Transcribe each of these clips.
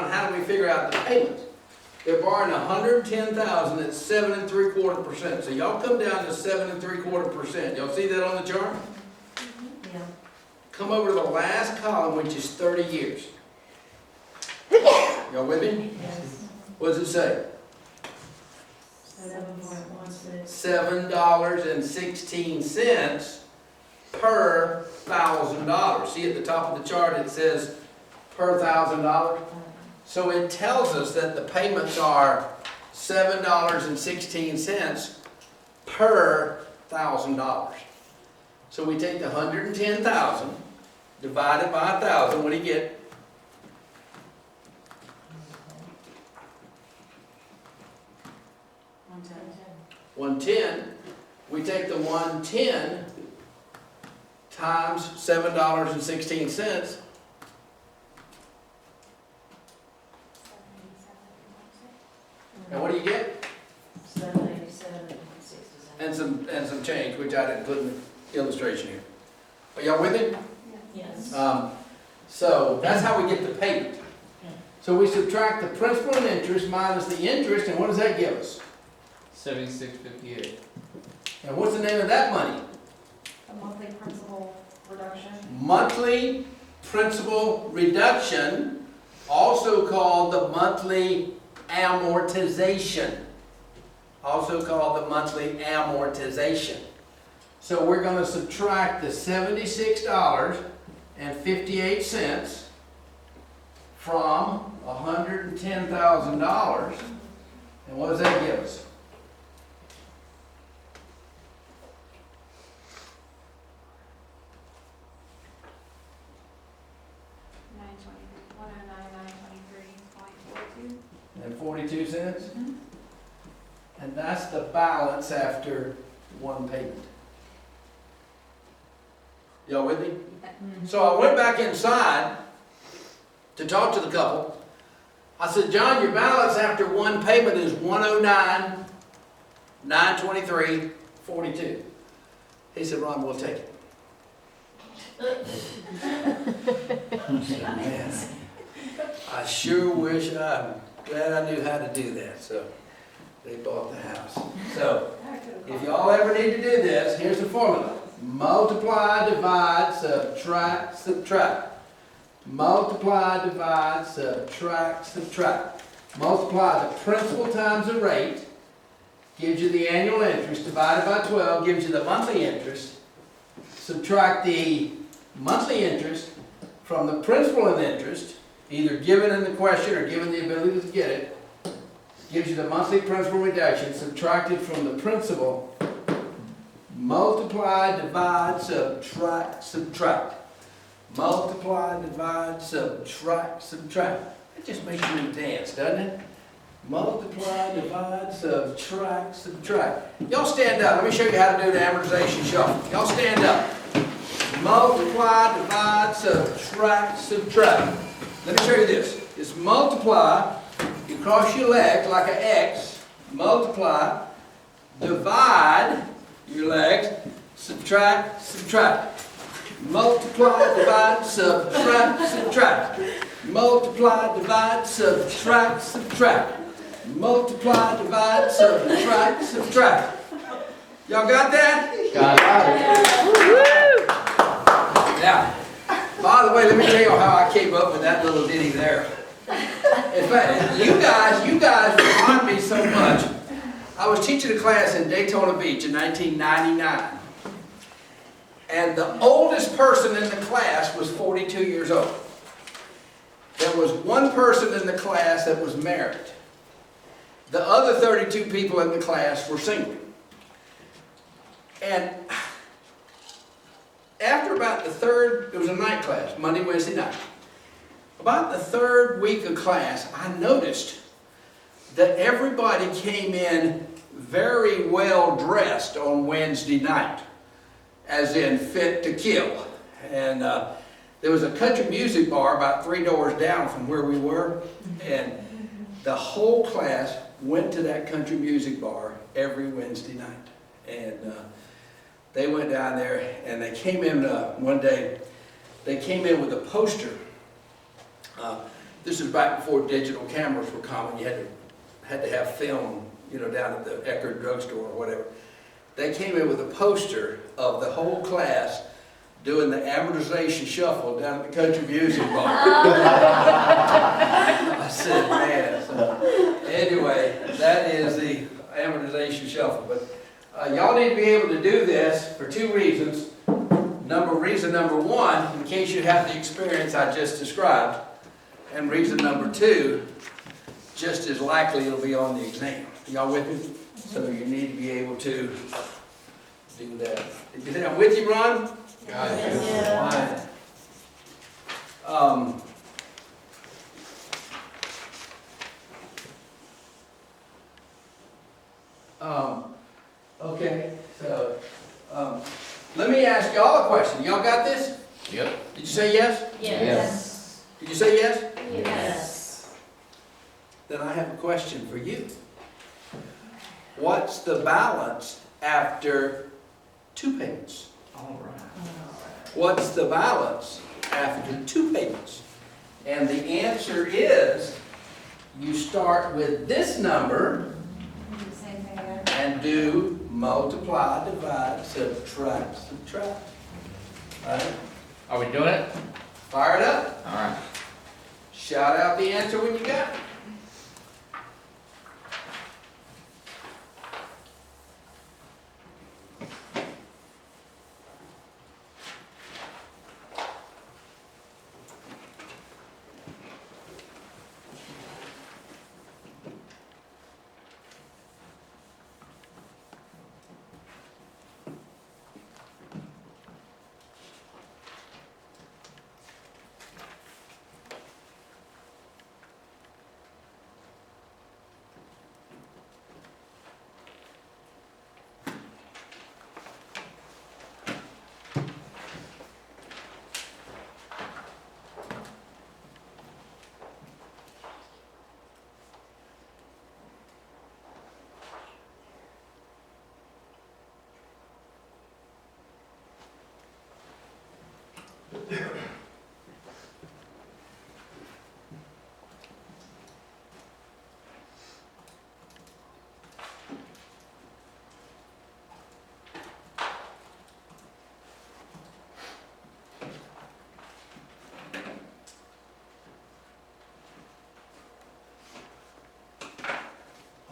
on how do we figure out the payment. They're borrowing $110,000 at 7 3/4%. So y'all come down to 7 3/4%. Y'all see that on the chart? Yeah. Come over to the last column, which is 30 years. Y'all with me? Yes. What does it say? 7.16. $7.16 per $1,000. See at the top of the chart it says per $1,000? So it tells us that the payments are $7.16 per $1,000. So we take the $110,000 divided by 1,000. What do you get? 110. We take the 110 times $7.16. And what do you get? 787.67. And some change, which I didn't put in the illustration here. Are y'all with me? Yes. So that's how we get the payment. So we subtract the principal and interest minus the interest, and what does that give us? 76.58. And what's the name of that money? A monthly principal reduction. Monthly principal reduction, also called the monthly amortization. Also called the monthly amortization. So we're going to subtract the $76.58 from $110,000. And what does that give us? And 42 cents? And that's the balance after one payment. Y'all with me? So I went back inside to talk to the couple. I said, John, your balance after one payment is $109,923.42. He said, Ron, we'll take it. Man, I sure wish I'm glad I knew how to do that. So they bought the house. So if y'all ever need to do this, here's the formula. Multiply, divide, subtract, subtract. Multiply, divide, subtract, subtract. Multiply the principal times the rate, gives you the annual interest, divided by 12, gives you the monthly interest. Subtract the monthly interest from the principal and interest, either given in the question or given the ability to get it, gives you the monthly principal reduction, subtracted from the principal. Multiply, divide, subtract, subtract. Multiply, divide, subtract, subtract. It just makes you dance, doesn't it? Multiply, divide, subtract, subtract. Y'all stand up. Let me show you how to do the amortization shuffle. Y'all stand up. Multiply, divide, subtract, subtract. Let me show you this. It's multiply. You cross your legs like an X. Multiply, divide your legs, subtract, subtract. Multiply, divide, subtract, subtract. Multiply, divide, subtract, subtract. Multiply, divide, subtract, subtract. Y'all got that? Got it. Now, by the way, let me tell you how I came up with that little ditty there. In fact, you guys remind me so much. I was teaching a class in Daytona Beach in 1999. And the oldest person in the class was 42 years old. There was one person in the class that was married. The other 32 people in the class were single. And after about the third, it was a night class, Monday, Wednesday night. About the third week of class, I noticed that everybody came in very well dressed on Wednesday night, as in fit to kill. And there was a country music bar about 3 doors down from where we were, and the whole class went to that country music bar every Wednesday night. And they went down there, and they came in one day, they came in with a poster. this is back before digital cameras were common. You had to have film, you know, down at the Eckerd drugstore or whatever. They came in with a poster of the whole class doing the amortization shuffle down at the Country Music Bar. I said, man. So, anyway, that is the amortization shuffle. But y'all need to be able to do this for two reasons. Reason number one, in case you have the experience I just described. And reason number two, just as likely it'll be on the exam. Y'all with me? So you need to be able to do that. Did you say I'm with you, Ron? Yeah. Okay, so, let me ask y'all a question. Y'all got this? Yep. Did you say yes? Yes. Did you say yes? Yes. Then I have a question for you. What's the balance after 2 payments? All right. What's the balance after 2 payments? And the answer is, you start with this number Do the same thing again. and do multiply, divide, subtract, subtract. All right? Are we doing it? Fire it up. All right. Shout out the answer when you got it.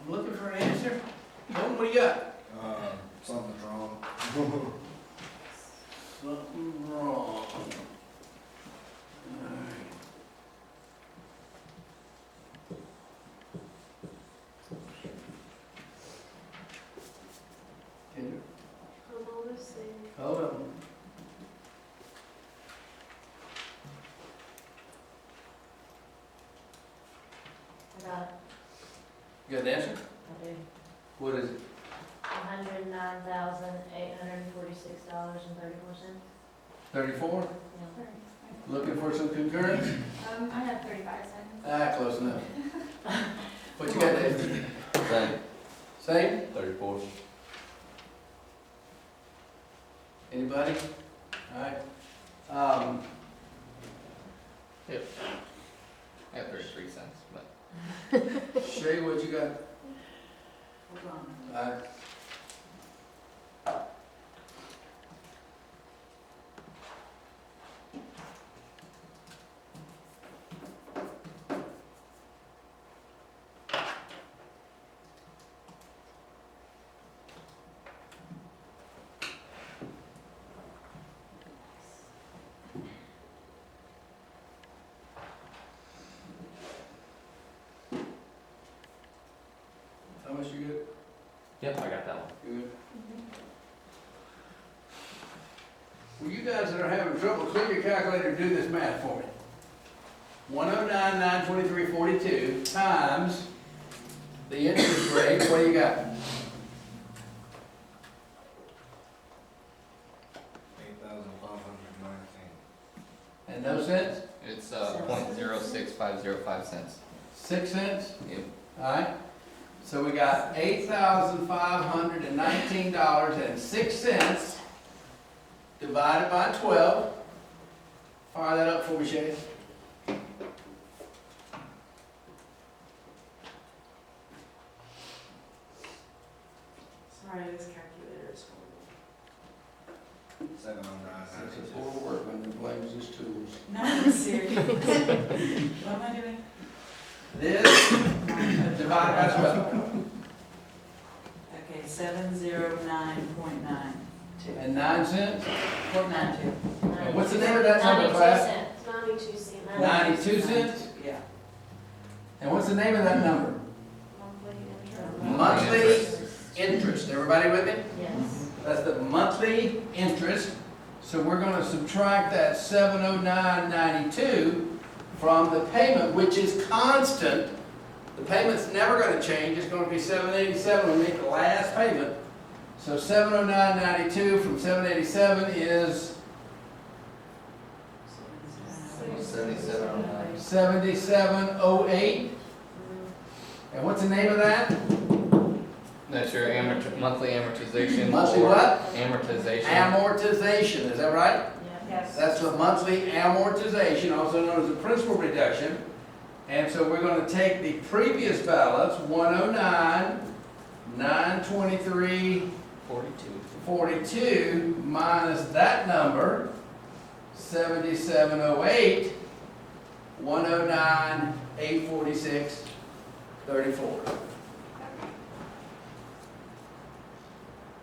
I'm looking for an answer. What do you got? Something's wrong. Something wrong. Hold on. I got it. You got the answer? I do. What is it? $109,846.34. 34? Yeah. Looking for some concurrence? I have 35 seconds. Ah, close enough. What you got there? Same. Same? 34. Anybody? Alright. Yep. I got 33 cents, but. Shay, what you got? Hold on. Alright. How much you get? Yep, I got that one. Good. Well, you guys that are having trouble, clear your calculator and do this math for me. 109,923.42 times the interest rate, what do you got? 8,519. And no cents? It's 0.06505 cents. 6 cents? Yep. Alright, so we got $8,519.06 divided by 12. Fire that up for me, Shay. It's a poor workman who blames his tools. No, I'm serious. What am I doing? This divided by 12. Okay, 709.92. And 9 cents? 492. And what's the name of that number, class? 92 cents. 92 cents? Yeah. And what's the name of that number? Monthly interest. Everybody with me? Yes. That's the monthly interest. So we're going to subtract that 709.92 from the payment, which is constant. The payment's never going to change. It's going to be 787 when we make the last payment. So 709.92 from 787 is 7709. 7708. And what's the name of that? That's your monthly amortization. Monthly or what? Amortization. Amortization, is that right? Yes. That's the monthly amortization, also known as the principal reduction. And so we're going to take the previous balance, 109,923.42, 42. minus that number, 7708, 109,846.34.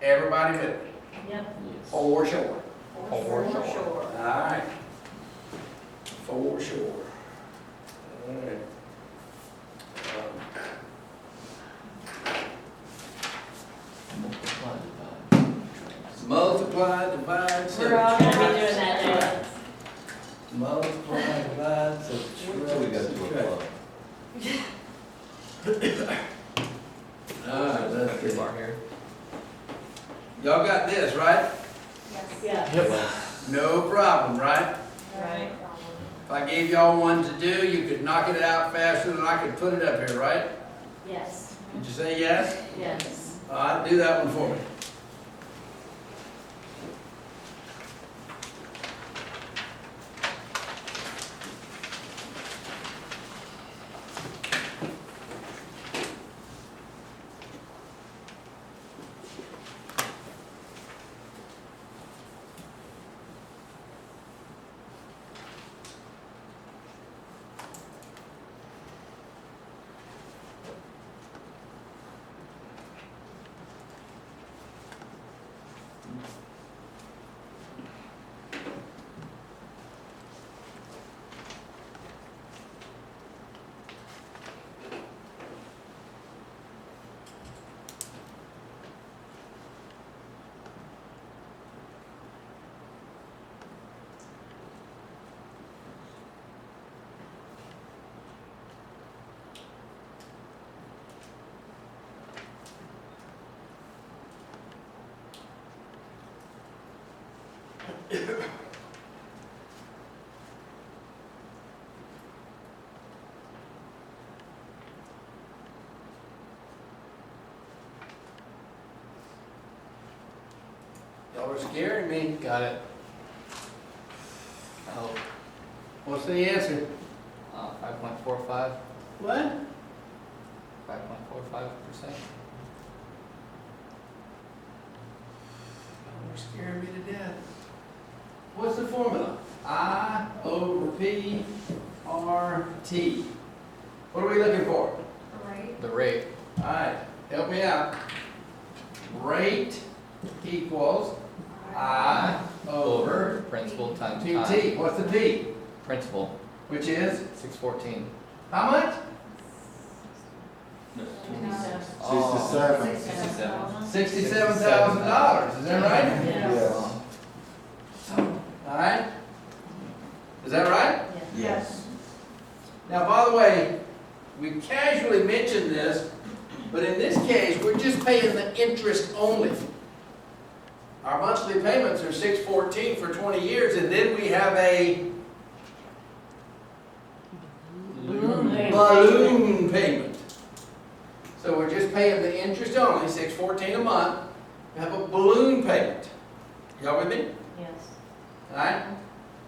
Everybody with me? Yep. Yes. For sure. For sure. All right. For sure. All right. Multiply, divide, We're all subtract. gonna be doing that, Jay. Multiply, divide, subtract. We got to a subtract. All right, let's Your get bar here. Y'all got this, right? Yes. Yep. No problem, right? Right. If I gave y'all one to do, you could knock it out faster than I could put it up here, right? Yes. Did you say yes? Yes. All right, do that one for me. Y'all are scaring me. Got it. Oh, What's the answer? 5.45. What? 5.45%. Y'all are scaring me to death. What's the formula? I over P R T. What are we looking for? Right. The rate. All right, help me out. Rate equals I over Principal times PT. time. What's the P? Principal. Which is 614. how much? Oh, 67. $67,000. Is that right? Yes. All right. Is that right? Yes. Now, by the way, we casually mentioned this, but in this case, we're just paying the interest only. Our monthly payments are $614 for 20 years, and then we have a balloon payment. So we're just paying the interest only, $614 a month. We have a balloon payment. Y'all with me? Yes. All right?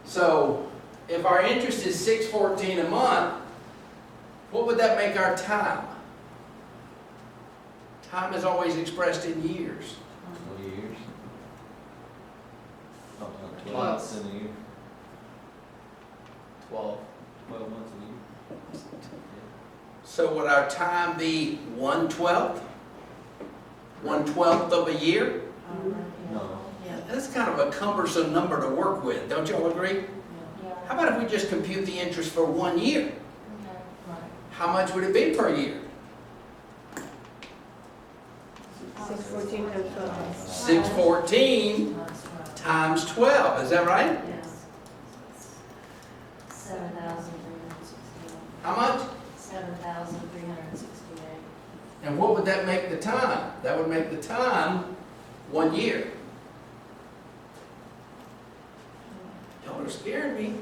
So if our interest is $614 a month, what would that make our time? Time is always expressed in years. 20 years. Months. In a year, 12. 12 months in a year. So would our time be 1/12? 1/12 of a year? No. Yeah, That's kind of a cumbersome number to work with, don't y'all agree? yeah, Yeah. How about if we just compute the interest for 1 year? Okay. right. How much would it be per year? 614 times 12. 614 times 12, is that right? Yes. 7,368. How much? 7,368. And what would that make the time? That would make the time 1 year. Y'all are scaring me.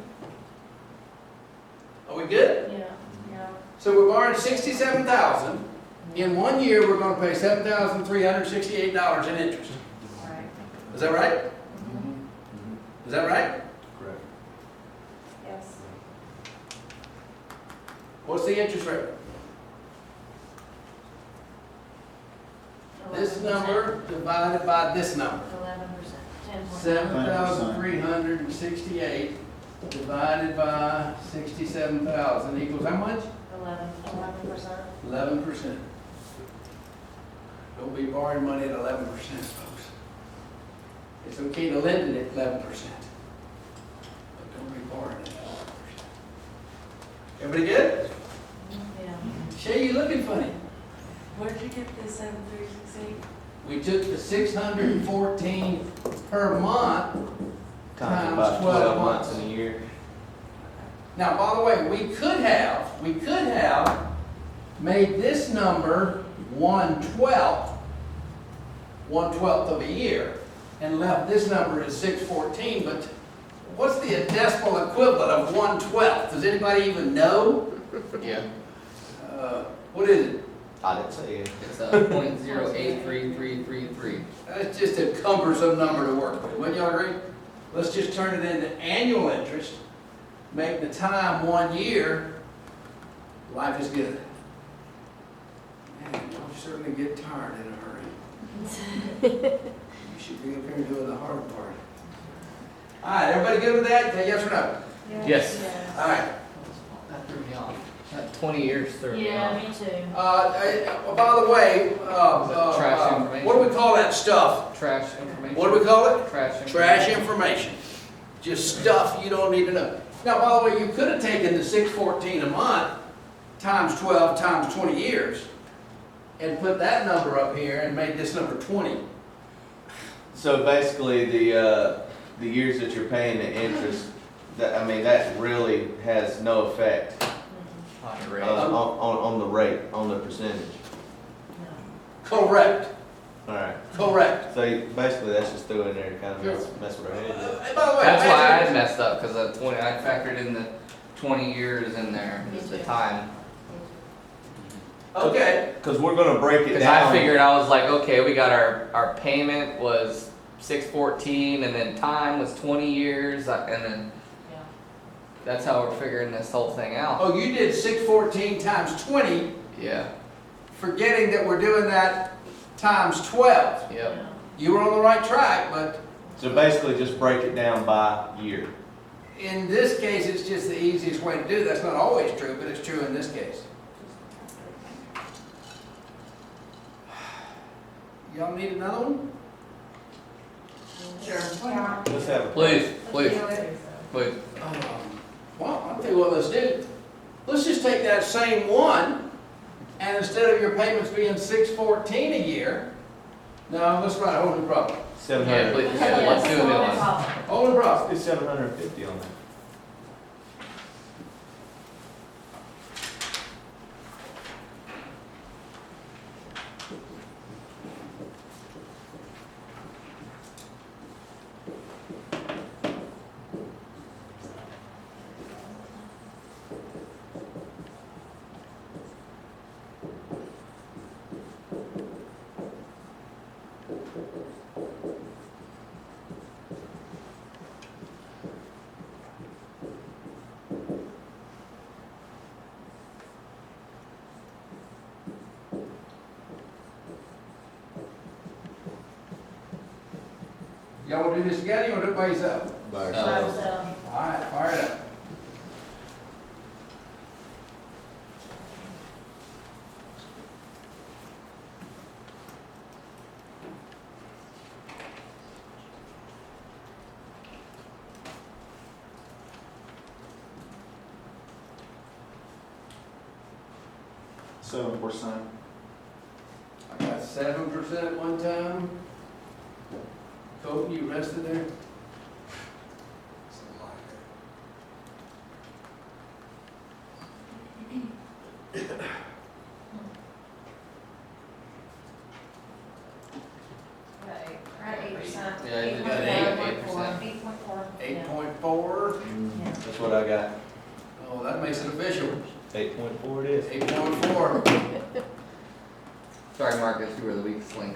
Are we good? Yeah, yeah. So we're borrowing 67,000. In 1 year, we're gonna pay $7,368 in interest. Right. Is that right? Mm-hmm. Is that right? Correct. Yes. What's the interest rate? This 11%. number divided by this number. 11%. 10%. 7,368 divided by 67,000 equals how much? 11%. 11%. Don't be borrowing money at 11%, folks. It's okay to lend it at 11%. But don't be borrowing it at 11%. Everybody good? Yeah. Shay, you looking funny. Where did you get the 7,368? We took the 614 per month. Times Times about 12 12 months. months in a year. Now, by the way, we could have made this number 1/12, 1/12 of a year, and left this number as 614, but what's the decimal equivalent of 1/12? Does anybody even know? Yeah. What is it? I didn't say it. It's 0.083333. That's just a cumbersome number to work with. Wouldn't y'all agree? Let's just turn it into annual interest, make the time 1 year. Life is good. Man, you'll certainly get tired in a hurry. You should be up here doing the hard part. All right, everybody good with that? Say yes or no? Yes. All right. That threw me off. That 20 years threw me Yeah, off. me too. By the way, Trash information. what do we call that stuff? Trash information. What do we call it? Trash information. Trash information. Just stuff you don't need to know. Now, by the way, you could have taken the 614 a month times 12 times 20 years and put that number up here and made this number 20. So basically, the years that you're paying the interest, that really has no effect On your rate. on the rate, on the percentage. Correct. All right. Correct. So basically, that's just through in there to kind of Sure. mess with our heads. And by the way, That's why I imagine- messed up, because I factored in the 20 years in there, Me the too. time. Okay. Because we're gonna break it Because down. I figured, I was like, okay, we got our payment was 614, and then time was 20 years, and then Yeah. that's how we're figuring this whole thing out. Oh, you did 614 times 20, Yeah, forgetting that we're doing that times 12. yep. You were on the right track, but So basically, just break it down by year. in this case, it's just the easiest way to do. That's not always true, but it's true in this case. Y'all need another one? Sure. Let's have a. Please, please, please. Well, I'll tell you what, let's do. Let's just take that same one, and instead of your payments being 614 a year, no, let's write a whole new problem. Yeah, 700. please, yeah, let's do a new one. Whole new problem. Let's do 750 on that. wanna do this together, you wanna do it by yourself? By No. ourselves. So, Alright, fire it up. Seven percent. I got 7% one time. Kobe, you rested there? right, right, 8%. Yeah, you got 8%. 8.4. 8.4. Yeah. That's what I got. Oh, that makes it official. 8.4 it is. 8.4. Sorry, Marcus, you were the weakest link.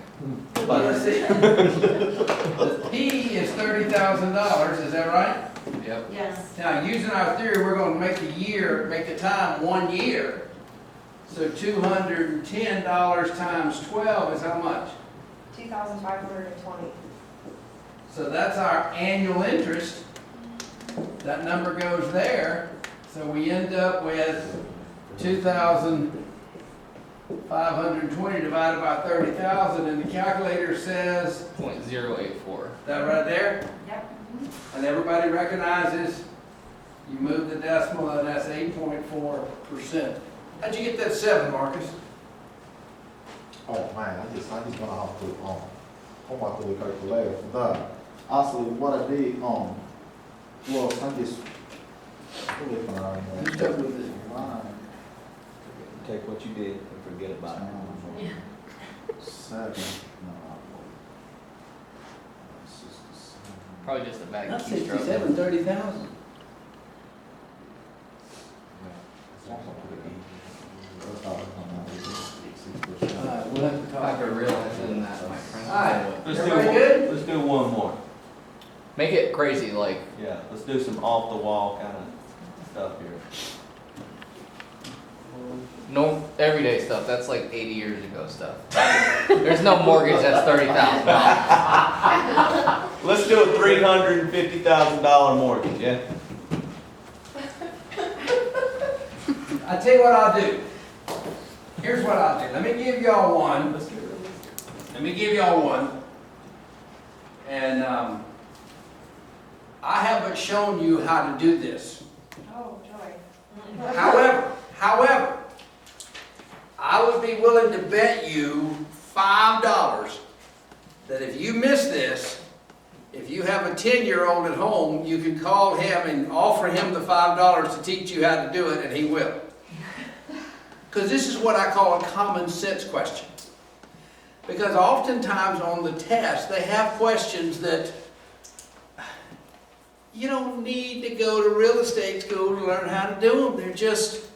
Let's see. The P is $30,000, is that right? Yep. Yes. Now, using our theory, we're gonna make the time 1 year. So $210 times 12 is how much? 2,520. So that's our annual interest. That number goes there, so we end up with 2,520 divided by 30,000, and the calculator says, 0.084. that right there? Yep. And everybody recognizes, you move the decimal, and that's 8.4%. How'd you get that 7, Marcus? Oh man, I just gonna have to come out to the calculator for that. Actually, what I did, well, I just put it on Who's up with it? line. Take what you did and forget about it. Yeah. 7, no, 67. Probably just a bad Not keystroke. 67, 30,000. We'll have to I talk. could realize in that, my friend. Alright, Let's do everybody one, good? let's do one more. Make it crazy, like, Yeah, let's do some off the wall kind of stuff here. no everyday stuff. That's like 80 years ago stuff. There's no mortgage that's $30,000. Let's do a $350,000 mortgage, yeah? I tell you what I'll do. Here's what I'll do. Let me give y'all one. And I haven't shown you how to do this. Oh, joy. However, I would be willing to bet you $5 that if you miss this, if you have a 10-year-old at home, you can call him and offer him the $5 to teach you how to do it, and he will. Because this is what I call a common sense question. Because oftentimes on the test, they have questions that you don't need to go to real estate school to learn how to do them. They're just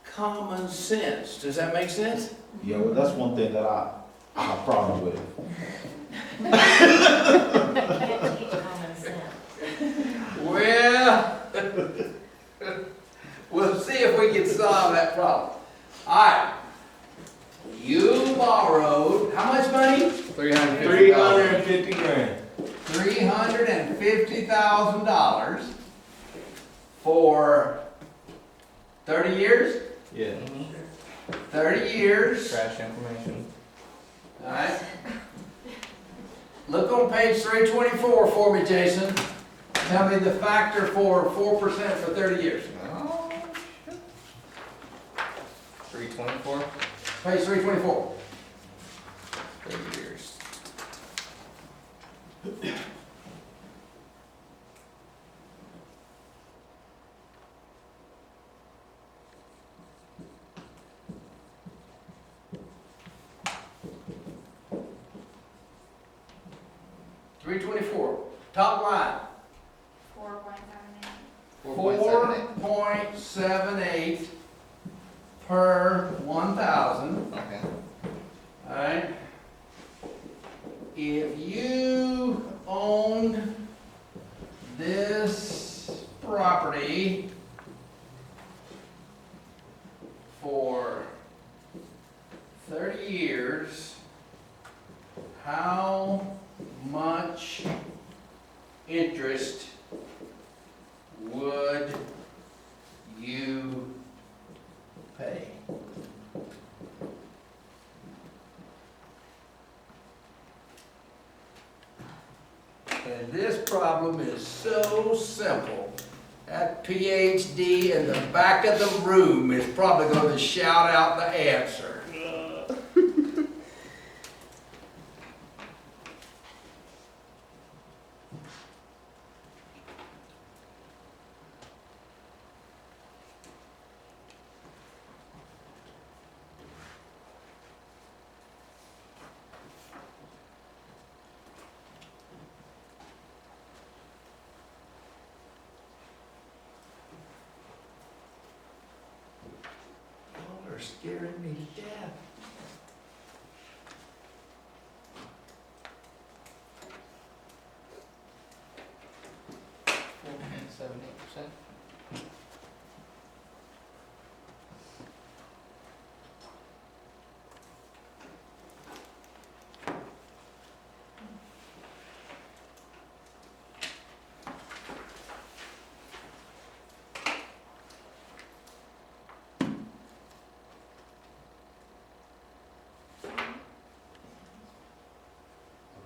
common sense. Does that make sense? Yeah, well, that's one thing that I have a problem with. You can't teach common sense. Well, we'll see if we can solve that problem. All right. You borrowed, how much money? 350,000. 350 grand. $350,000 for 30 years? Yeah. 30 years. Trash information. All right. Look on page 324 for me, Jason. Tell me the factor for 4% for 30 years. Oh, shit. 324. Page 324. 30 years. Top line. 4.78. 4.78 per 1,000. Okay. Alright? If you owned this property for 30 years, how much interest would you pay? And this problem is so simple. That PhD in the back of the room is probably going to shout out the answer. Y'all are scaring me to death. %.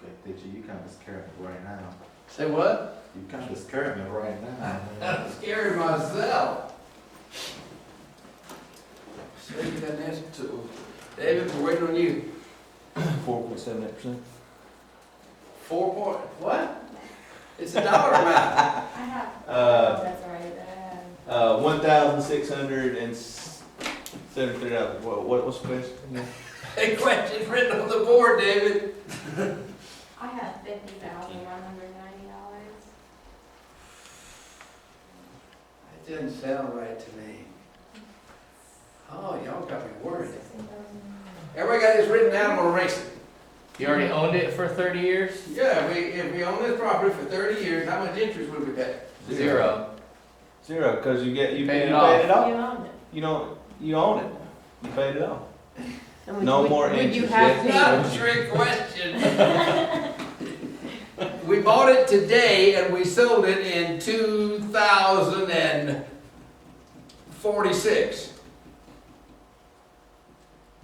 Okay, teacher, you kind of scared me right now. Say what? You kind of scared me right now. I'm scared myself. Speaking of this, David, we're waiting on you. 4.78%. 4 point, what? It's a dollar amount. I have, that's all right, $1,673. What's the question? A question written on the board, David. I have $50,190. That doesn't sound right to me. Oh, y'all got me worried. Everybody got this written down, I'm gonna erase it. You already owned it for 30 years? Yeah, if we own this property for 30 years, how much interest would we pay? Zero. Zero, because you Paid it paid off. it off. You own it. You own it. You paid it off. And would- No would- more Would you interest, have It's to, not a trick question. We bought it today and we sold it in 2046.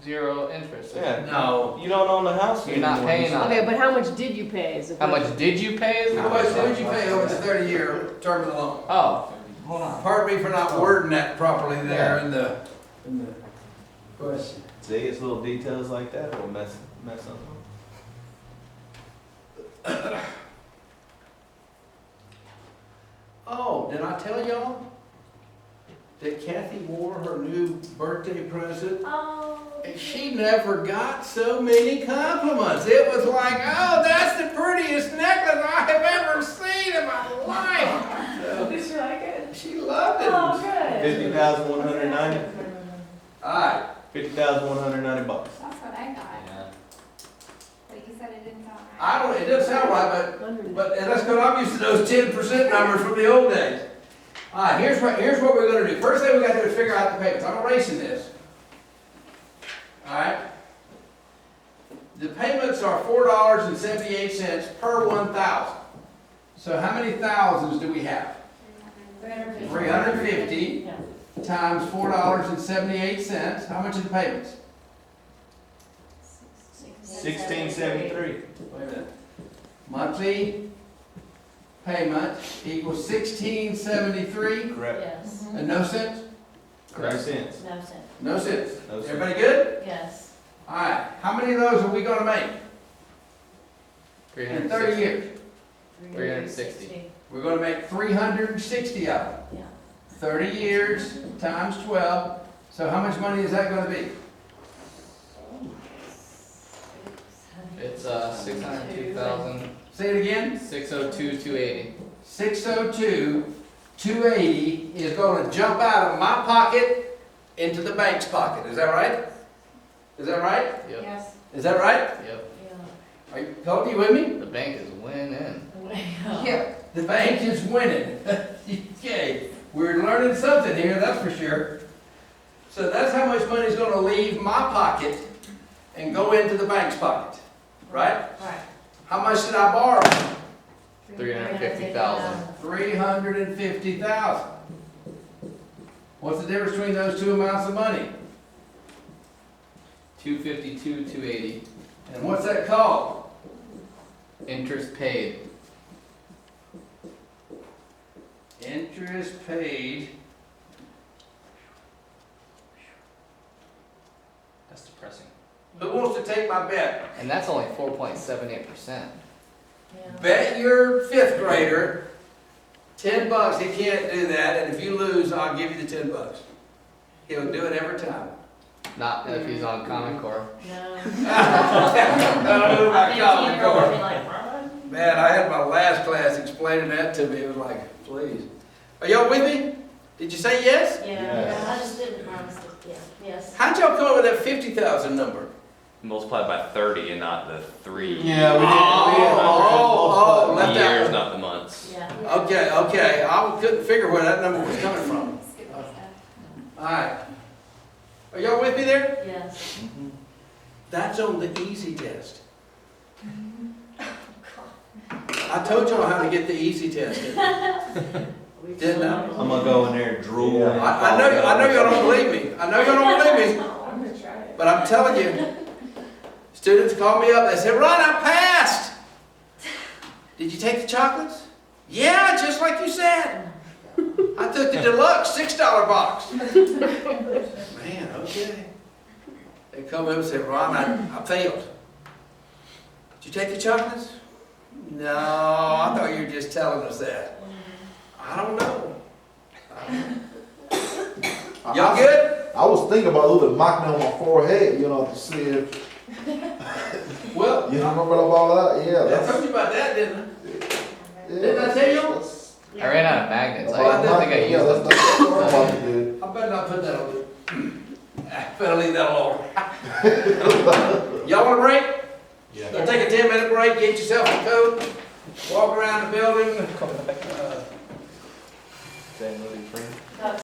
Zero interest. Yeah. No. You don't own the house You're not anymore. paying on okay, it. but how much did you pay is the How much question. did you pay? Is the How much question? would you pay over the 30-year term of the loan? Oh, hold on. Pardon me for not wording that properly there in the question. See, it's little details like that that will mess up. Oh, did I tell y'all that Kathy wore her new birthday present? Oh. And she never got so many compliments. It was like, oh, that's the prettiest necklace I have ever seen in my life. So, Did you like it? she loved it. Oh, good. 50,190. All right. $50,190. That's what I got, but you said it didn't sound right. I don't. It doesn't sound right, but and that's because I'm used to those 10% numbers from the old days. All right. Here's what we're going to do. First thing we got to do is figure out the payments. I'm erasing this. All right. The payments are $4.78 per 1,000. So how many thousands do we have? 350 Yeah. times $4.78. How much are the payments? 1673. Wait a minute. Monthly payment equals $16.73 Correct. Yes. and no cents? No cents. No sense. No cents. No cents. Everybody good? Yes. All right. How many of those are we going to make in 30 years? 360. We're going to make 360 of them. Yeah. 30 years times 12. So how much money is that going to be? It's 602,000, Say it again. 602,280. 602,280 is going to jump out of my pocket into the bank's pocket. Is that right? Is that right? Yep. Yes. Is that right? Yep. Are you, Cody, you with me? The bank is winning. Yeah. The bank is winning. Okay, we're learning something here, that's for sure. So that's how much money is going to leave my pocket and go into the bank's pocket, right? Right. How much did I borrow? $350,000. 350,000. What's the difference between those two amounts of money? 252, 280. And what's that called? Interest paid. Interest paid. That's depressing. Who wants to take my bet? And that's only 4.78%. Bet your fifth grader $10. He can't do that, and if you lose, I'll give you the $10. He'll do it every time. Not if he's on Common Core. No. I don't know about Common Fifteen-year-old would Core. be like, "What?" Man, I had my last class explaining that to me. It was like, please. Are y'all with me? Did you say yes? Yeah, I just didn't promise it, yeah, yes. How'd y'all come up with that 50,000 number? Multiplied by 30 and not the 3 Yeah, we did. Oh, left years, out. not the months. Yeah. Okay. I couldn't figure where that number was coming from. Skip that stuff. All right. Are y'all with me there? Yes. That's on the easy test. I told y'all how to get the easy test. Didn't I? I'm gonna go in there and drool. Yeah. I know y'all don't believe me. I know y'all don't believe me, I'm gonna try it. but I'm telling you, students call me up, they say, Ron, I passed. Did you take the chocolates? Yeah, just like you said. I took the deluxe $6 box. Man, okay. They come up and say, Ron, I failed. Did you take the chocolates? No, I thought you were just telling us that. I don't know. Y'all good? I was thinking about a little bit mock me on my forehead, you know, to see if, Well, you remember all that? Yeah. I that's- told you about that, didn't I? yeah, Didn't I tell you? that's- I ran out of magnets. Oh, I I don't think I Yeah, used that's- them. that's what I'm about to do. I better not put that on you. I better leave that alone. Y'all want a break? Yeah. Go take a 10-minute break, get yourself a coat, walk around the building. Same movie friend.